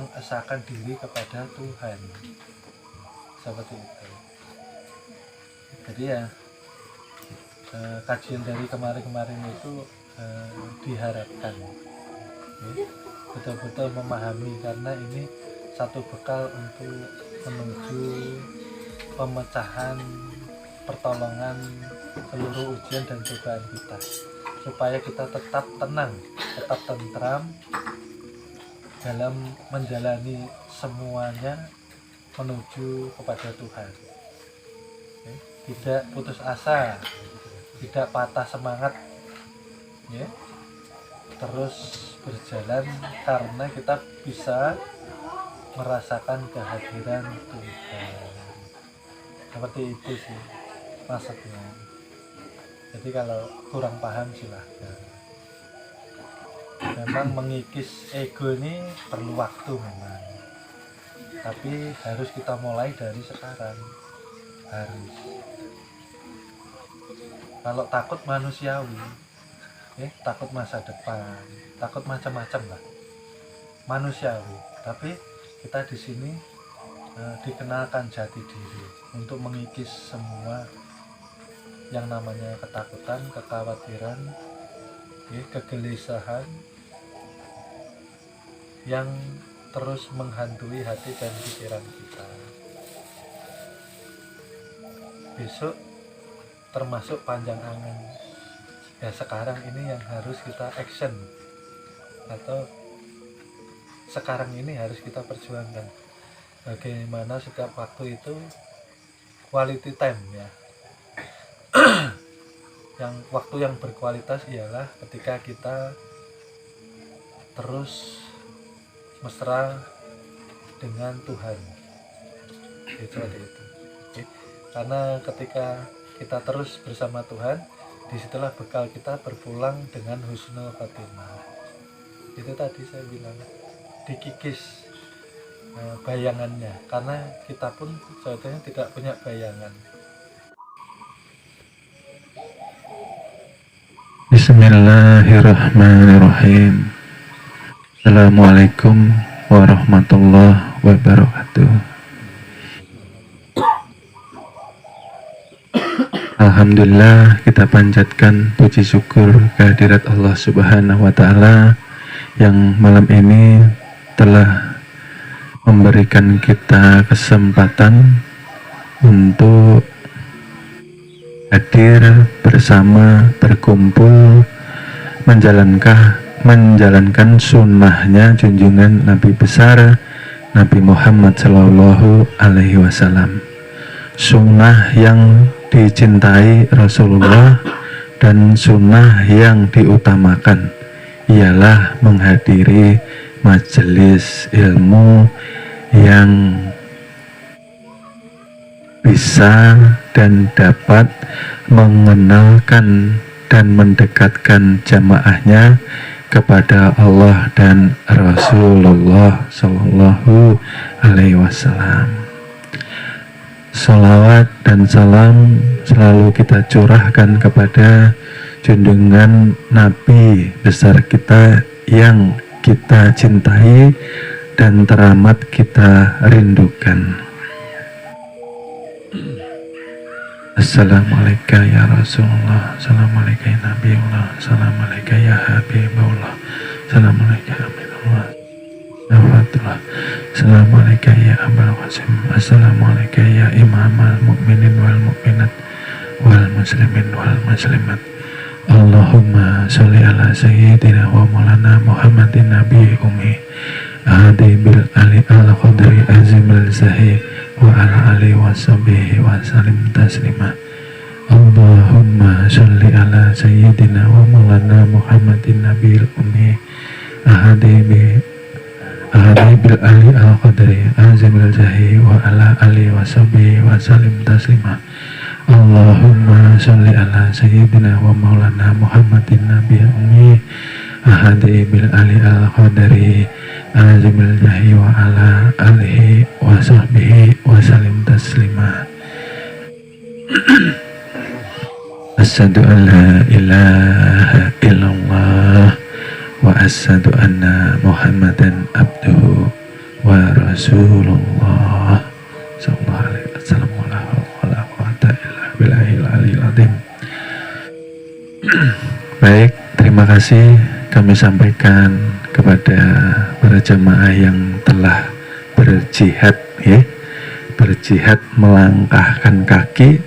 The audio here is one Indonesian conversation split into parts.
mengesahkan diri kepada Tuhan, seperti itu. Jadi ya kajian dari kemarin-kemarin itu diharapkan betul-betul memahami, karena ini satu bekal untuk menuju pemecahan, pertolongan seluruh ujian dan cobaan kita, supaya kita tetap tenang, tetap tentram dalam menjalani semuanya menuju kepada Tuhan. Tidak putus asa, tidak patah semangat, ya, terus berjalan, karena kita bisa merasakan kehadiran Tuhan. Seperti itu sih maksudnya. Jadi kalau kurang paham silahkan. Memang mengikis ego ini perlu waktu memang, tapi harus kita mulai dari sekarang. Harus. Kalau takut manusiawi, takut masa depan, takut macam-macam lah, manusiawi. Tapi kita di sini dikenalkan jati diri untuk mengikis semua yang namanya ketakutan, kekhawatiran, kegelisahan yang terus menghantui hati dan pikiran kita. Besok termasuk panjang angan. Ya sekarang ini yang harus kita action, atau sekarang ini harus kita perjuangkan. Bagaimana setiap waktu itu quality time, ya. Waktu yang berkualitas ialah ketika kita terus mesra dengan Tuhan. Seperti itu. Karena ketika kita terus bersama Tuhan, disitulah bekal kita berpulang dengan husnul khotimah. Itu tadi saya bilang, dikikis bayangannya, karena kita pun sebetulnya tidak punya bayangan. Bismillahirrahmanirrahim. Assalamualaikum warahmatullahi wabarakatuh. Alhamdulillah, kita panjatkan puji syukur kehadirat Allah Subhanahu wa Ta'ala yang malam ini telah memberikan kita kesempatan untuk hadir bersama, berkumpul, menjalankan sunnahnya junjungan Nabi besar Nabi Muhammad Sallallahu Alaihi Wasallam. Sunnah yang dicintai Rasulullah dan sunnah yang diutamakan ialah menghadiri majelis ilmu yang bisa dan dapat mengenalkan dan mendekatkan jamaahnya kepada Allah dan Rasulullah Sallallahu Alaihi Wasallam. Salawat dan salam selalu kita curahkan kepada junjungan Nabi besar kita yang kita cintai dan teramat kita rindukan. Assalamualaikum ya Rasulullah, assalamualaikum ya Nabiullah, assalamualaikum ya Habibullah, assalamualaikum ya Aminullah, assalamualaikum ya Abul Qasim, assalamualaikum ya Imamal Mu'minin wal Mu'minat wal Muslimin wal Muslimat. Allahumma sholli ala sayyidina wa maulana Muhammadin Nabi Ummi ahadi bil ali al qadri azimil zahi wa ala alihi wa sahbihi wa salim taslima. Allahumma sholli ala sayyidina wa maulana Muhammadin Nabi Ummi ahadi bil ali al qadri azimil zahi wa ala alihi wa sahbihi wa salim taslima. Allahumma sholli ala sayyidina wa maulana Muhammadin Nabi Ummi ahadi bil ali al qadri azimil jahi wa ala alihi wa sahbihi wa salim taslima. Asyhadu an la ilaha illallah wa asyhadu anna Muhammadan abduhu Rasulullah sallallahu alaihi wasallam. Wala quwata illa billahil aliyil azim. Baik, terima kasih kami sampaikan kepada para jamaah yang telah berjihad, ya, berjihad melangkahkan kaki,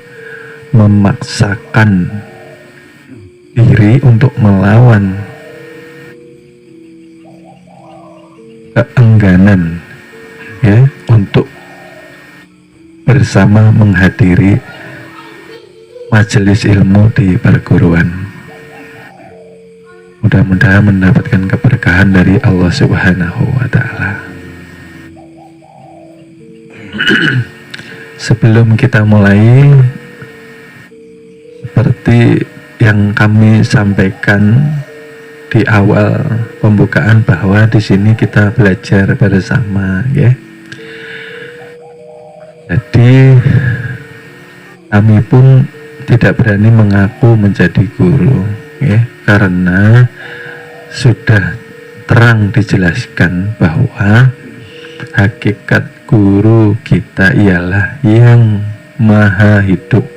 memaksakan diri untuk melawan keengganan, ya, untuk bersama menghadiri majelis ilmu di perguruan. Mudah-mudahan mendapatkan keberkahan dari Allah Subhanahu wa Ta'ala. Sebelum kita mulai, seperti yang kami sampaikan di awal pembukaan, bahwa di sini kita belajar bersama, ya. Jadi kami pun tidak berani mengaku menjadi guru, ya, karena sudah terang dijelaskan bahwa hakikat guru kita ialah yang maha hidup,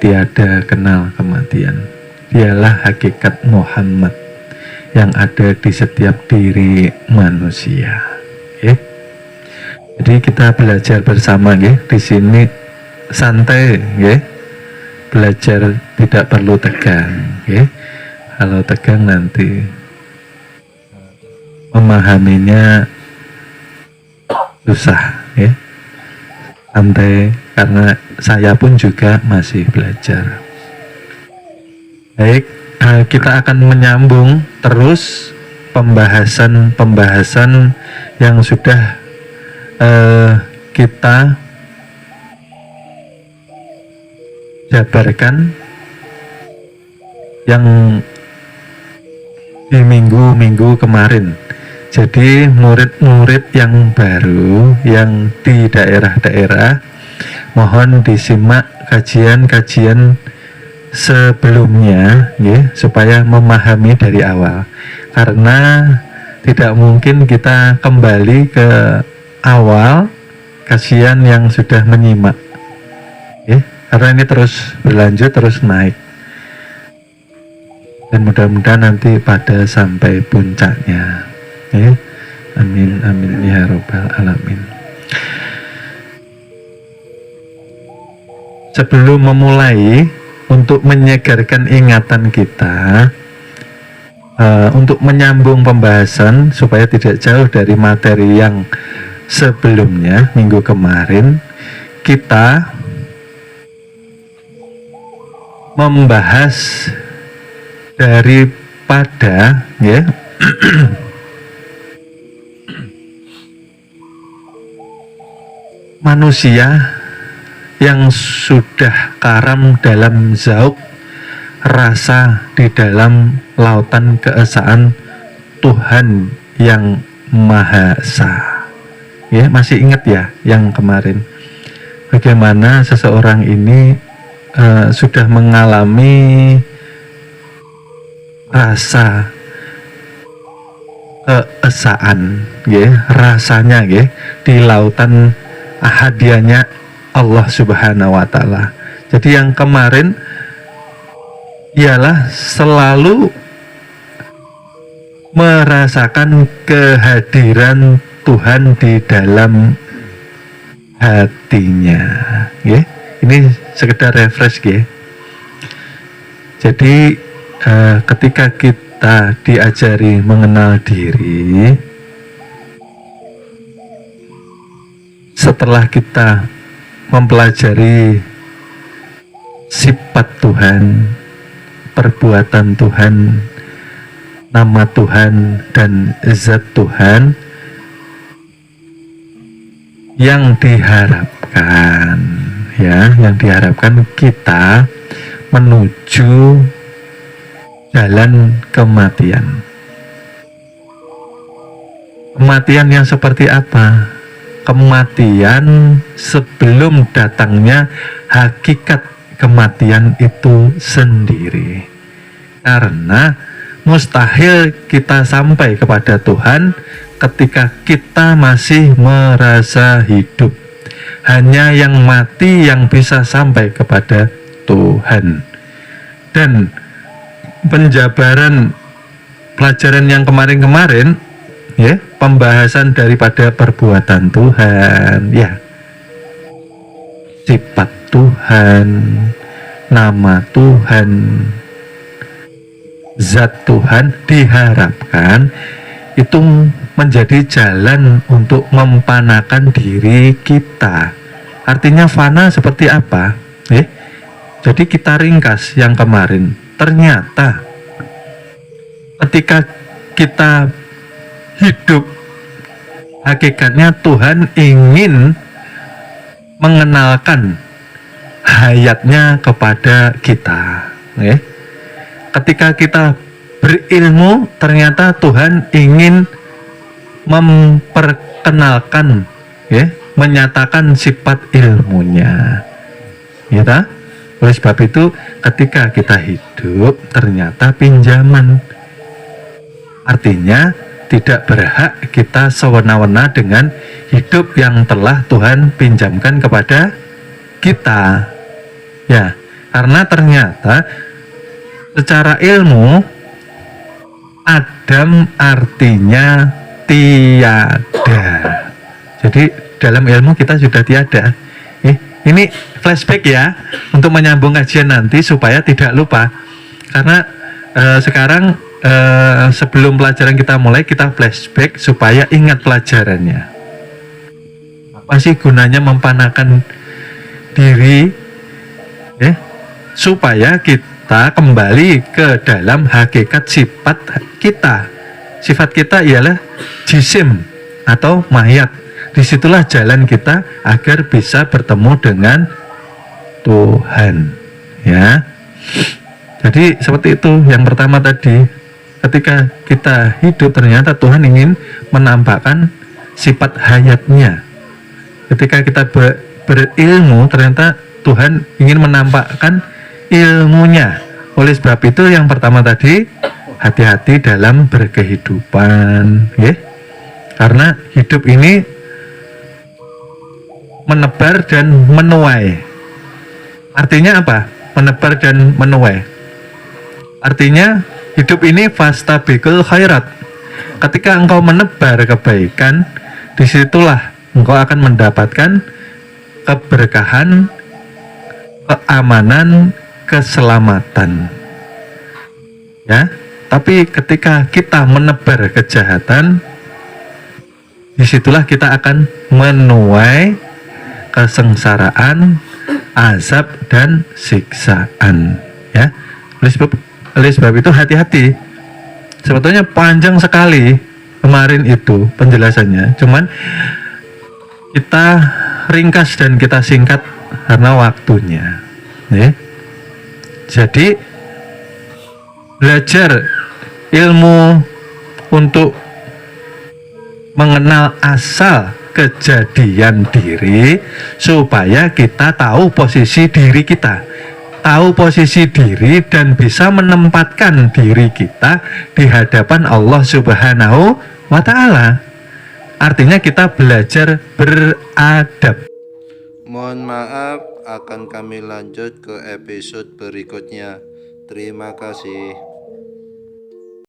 tiada kenal kematian. Dialah hakikat Muhammad yang ada di setiap diri manusia, ya. Jadi kita belajar bersama, ya. Di sini santai, ya. Belajar tidak perlu tegang, ya. Kalau tegang nanti memahaminya susah, ya. Santai, karena saya pun juga masih belajar. Baik, kita akan menyambung terus pembahasan yang sudah kita jabarkan yang di minggu-minggu kemarin. Jadi murid-murid yang baru yang di daerah-daerah, mohon disimak kajian-kajian sebelumnya, ya, supaya memahami dari awal. Karena tidak mungkin kita kembali ke awal kajian yang sudah menyimak, ya, karena ini terus berlanjut, terus naik. Dan mudah-mudahan nanti pada sampai puncaknya, ya. Amin amin ya robbal alamin. Sebelum memulai, untuk menyegarkan ingatan kita, untuk menyambung pembahasan supaya tidak jauh dari materi yang sebelumnya minggu kemarin, kita membahas daripada, ya, manusia yang sudah karam dalam zauk rasa di dalam lautan keesaan Tuhan yang Maha Esa. Ya, masih ingat ya yang kemarin, bagaimana seseorang ini sudah mengalami rasa keesaan, ya, rasanya, ya, di lautan ahadianya Allah Subhanahu wa Ta'ala. Jadi yang kemarin ialah selalu merasakan kehadiran Tuhan di dalam hatinya, ya. Ini sekedar refresh, ya. Jadi ketika kita diajari mengenal diri, setelah kita mempelajari sifat Tuhan, perbuatan Tuhan, nama Tuhan, dan zat Tuhan, yang diharapkan, ya, yang diharapkan kita menuju jalan kematian. Kematian yang seperti apa? Kematian sebelum datangnya hakikat kematian itu sendiri. Karena mustahil kita sampai kepada Tuhan ketika kita masih merasa hidup. Hanya yang mati yang bisa sampai kepada Tuhan. Dan penjabaran pelajaran yang kemarin-kemarin, ya, pembahasan daripada perbuatan Tuhan, ya, sifat Tuhan, nama Tuhan, zat Tuhan, diharapkan itu menjadi jalan untuk mempanakan diri kita. Artinya fana seperti apa? Jadi kita ringkas yang kemarin. Ternyata ketika kita hidup, hakikatnya Tuhan ingin mengenalkan hayatnya kepada kita. Ketika kita berilmu, ternyata Tuhan ingin memperkenalkan, menyatakan sifat ilmunya. Ya, oleh sebab itu ketika kita hidup ternyata pinjaman. Artinya tidak berhak kita sewenang-wenang dengan hidup yang telah Tuhan pinjamkan kepada kita. Ya, karena ternyata secara ilmu Adam artinya tiada. Jadi dalam ilmu kita sudah tiada. Ini flashback ya, untuk menyambung kajian nanti supaya tidak lupa. Karena sekarang sebelum pelajaran kita mulai, kita flashback supaya ingat pelajarannya. Apa sih gunanya mempanakan diri? Supaya kita kembali ke dalam hakikat sifat kita. Sifat kita ialah jisim atau mayat. Disitulah jalan kita agar bisa bertemu dengan Tuhan. Ya. Jadi seperti itu. Yang pertama tadi, ketika kita hidup ternyata Tuhan ingin menampakkan sifat hayatnya. Ketika kita berilmu ternyata Tuhan ingin menampakkan ilmunya. Oleh sebab itu yang pertama tadi, hati-hati dalam berkehidupan, ya. Karena hidup ini menebar dan menuai. Artinya apa? Menebar dan menuai. Artinya hidup ini fastabiqul khairat. Ketika engkau menebar kebaikan, disitulah engkau akan mendapatkan keberkahan, keamanan, keselamatan. Ya, tapi ketika kita menebar kejahatan, disitulah kita akan menuai kesengsaraan, azab dan siksaan. Ya, oleh sebab itu hati-hati. Sebetulnya panjang sekali kemarin itu penjelasannya, cuman kita ringkas dan kita singkat karena waktunya. Ya. Jadi belajar ilmu untuk mengenal asal kejadian diri supaya kita tahu posisi diri kita, tahu posisi diri dan bisa menempatkan diri kita di hadapan Allah Subhanahu wa Ta'ala. Artinya kita belajar beradab. Mohon maaf, akan kami lanjut ke episode berikutnya. Terima kasih.